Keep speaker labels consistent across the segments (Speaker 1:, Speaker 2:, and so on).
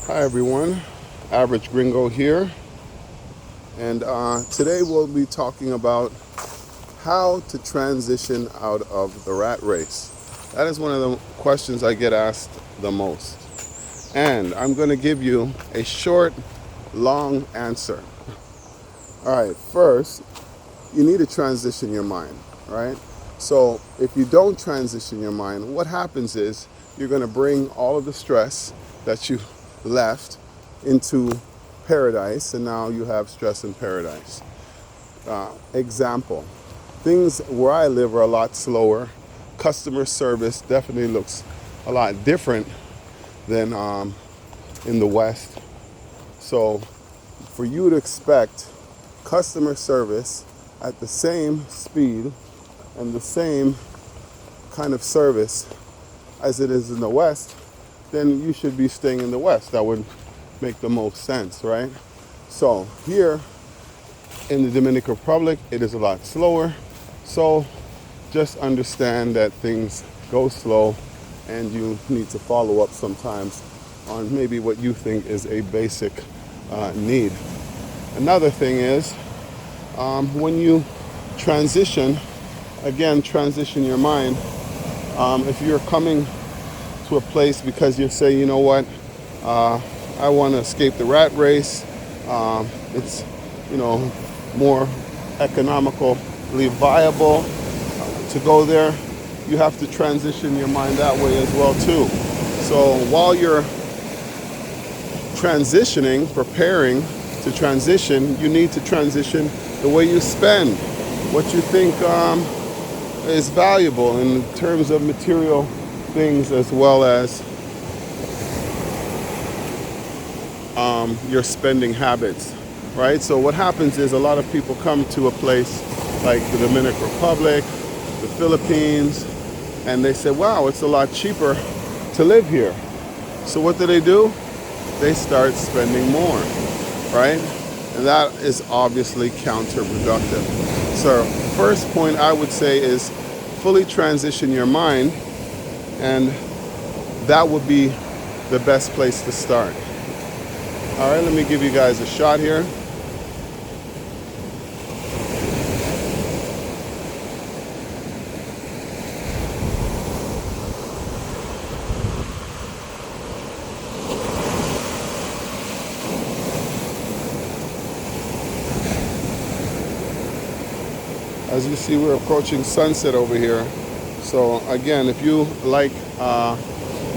Speaker 1: Hi everyone, Average Gringo here, and today we'll be talking about how to transition out of the rat race. That is one of the questions I get asked the most, and I'm going to give you a short, long answer. All right, first, you need to transition your mind, right? So if you don't transition your mind, what happens is you're going to bring all of the stress that you left into paradise, and now you have stress in paradise. Example, things where I live are a lot slower. Customer service definitely looks a lot different than in the West. So for you to expect customer service at the same speed and the same kind of service as it is in the West, then you should be staying in the West. That would make the most sense, right? So here in the Dominican Republic, it is a lot slower. So just understand that things go slow and you need to follow up sometimes on maybe what you think is a basic need. Another thing is when you transition, again, transition your mind. If you're coming to a place because you say, you know what, I want to escape the rat race. It's, more economically viable to go there. You have to transition your mind that way as well too. So while you're transitioning, preparing to transition, you need to transition the way you spend, what you think is valuable in terms of material things as well as your spending habits, right? So what happens is a lot of people come to a place like the Dominican Republic, the Philippines, and they say, wow, it's a lot cheaper to live here. So what do? They start spending more, right? And that is obviously counterproductive. So first point I would say is fully transition your mind, and that would be the best place to start. All right, let me give you guys a shot here. As you see, we're approaching sunset over here. So again, if you like,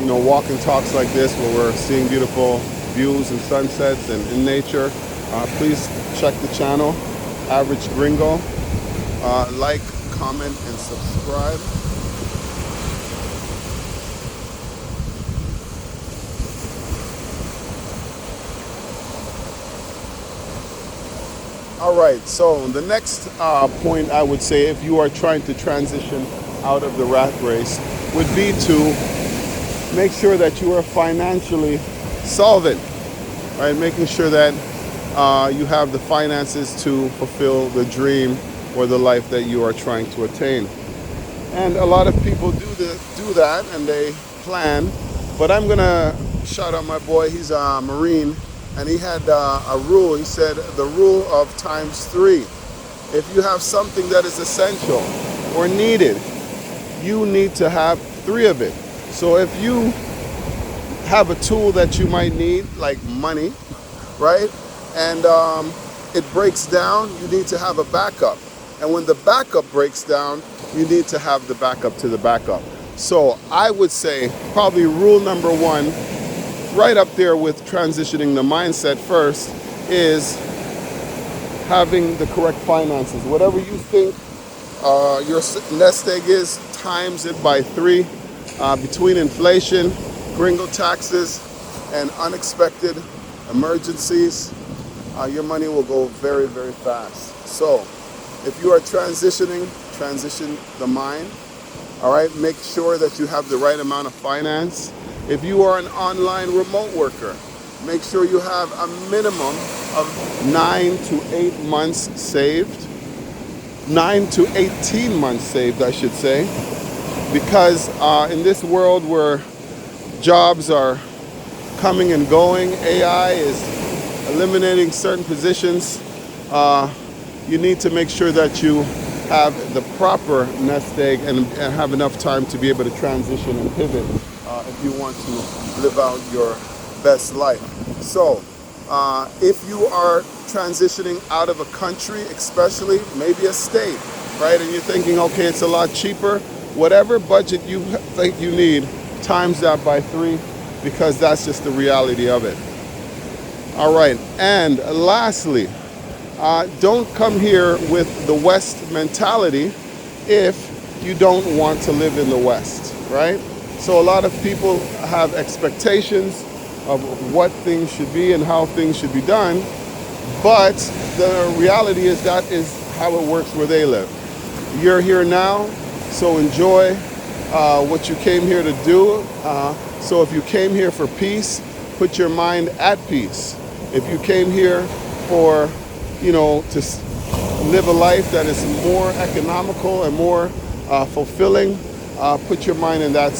Speaker 1: walking talks like this where we're seeing beautiful views and sunsets and in nature, please check the channel, Average Gringo. Like, comment, and subscribe. All right, so the next point I would say if you are trying to transition out of the rat race would be to make sure that you are financially solvent, right? Making sure that you have the finances to fulfill the dream or the life that you are trying to attain. And a lot of people do that and they plan, but I'm gonna shout out my boy, he's a Marine, and he had a rule. He said the rule of ×3. If you have something that is essential or needed, you need to have 3 of it. So if you have a tool that you might need, like money, right? And it breaks down, you need to have a backup. And when the backup breaks down, you need to have the backup to the backup. So I would say probably rule number 1, right up there with transitioning the mindset first, is having the correct finances. Whatever you think your nest egg is, times it by 3. Between inflation, gringo taxes, and unexpected emergencies, your money will go very, very fast. So if you are transitioning, transition the mind. All right, make sure that you have the right amount of finance. If you are an online remote worker, make sure you have a minimum of 9 to 8 months saved. 9 to 18 months saved, I should say. Because in this world where jobs are coming and going. AI is eliminating certain positions. You need to make sure that you have the proper nest egg and have enough time to be able to transition and pivot if you want to live out your best life. So if you are transitioning out of a country, especially maybe a state, right, and you're thinking, okay, it's a lot cheaper, whatever budget you think you need, times that by 3, because that's just the reality of it. All right, and lastly, don't come here with the West mentality if you don't want to live in the West, right? So a lot of people have expectations of what things should be and how things should be done, but the reality is that is how it works where they live. You're here now, so enjoy what you came here to do. So if you came here for peace, put your mind at peace. If you came here for, to live a life that is more economical and more fulfilling, put your mind in that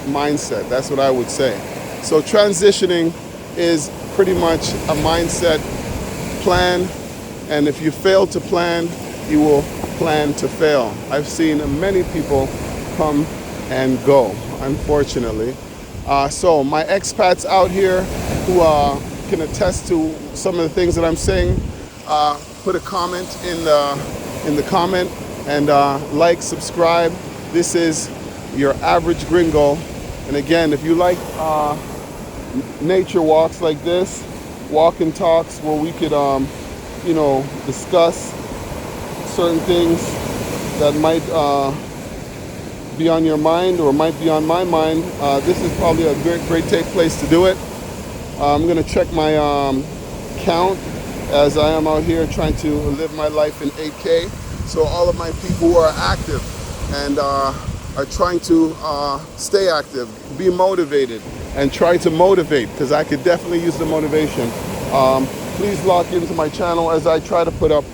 Speaker 1: mindset. That's what I would say. So transitioning is pretty much a mindset plan, and if you fail to plan, you will plan to fail. I've seen many people come and go, unfortunately. So my expats out here who can attest to some of the things that I'm saying, put a comment in the comment and like, subscribe. This is your average gringo. And again, if you like nature walks like this, walk and talks where we could discuss certain things that might be on your mind or might be on my mind, this is probably a great place to do it. I'm gonna check my count as I am out here trying to live my life in 8K. So all of my people who are active and are trying to stay active, be motivated, and try to motivate, because I could definitely use the motivation. Please log into my channel as I try to put up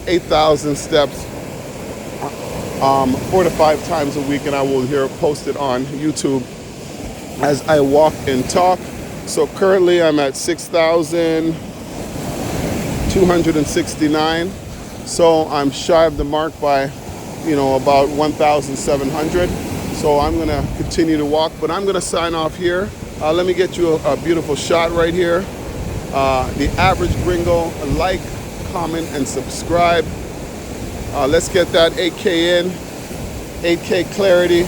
Speaker 1: 8,000 steps 4 to 5 times a week, and I will post it on YouTube as I walk and talk. So currently I'm at 6,269. So I'm shy of the mark by, about 1,700. So I'm gonna continue to walk, but I'm gonna sign off here. Let me get you a beautiful shot right here. The average gringo, like, comment, and subscribe. Let's get that 8K in, 8K clarity.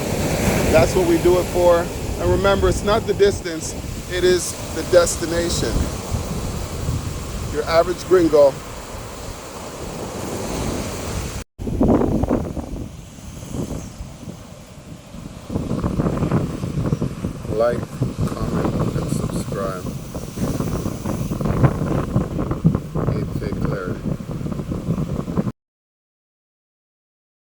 Speaker 1: That's what we do it for. And remember, it's not the distance, it is the destination. Your average gringo. Like, comment, and subscribe.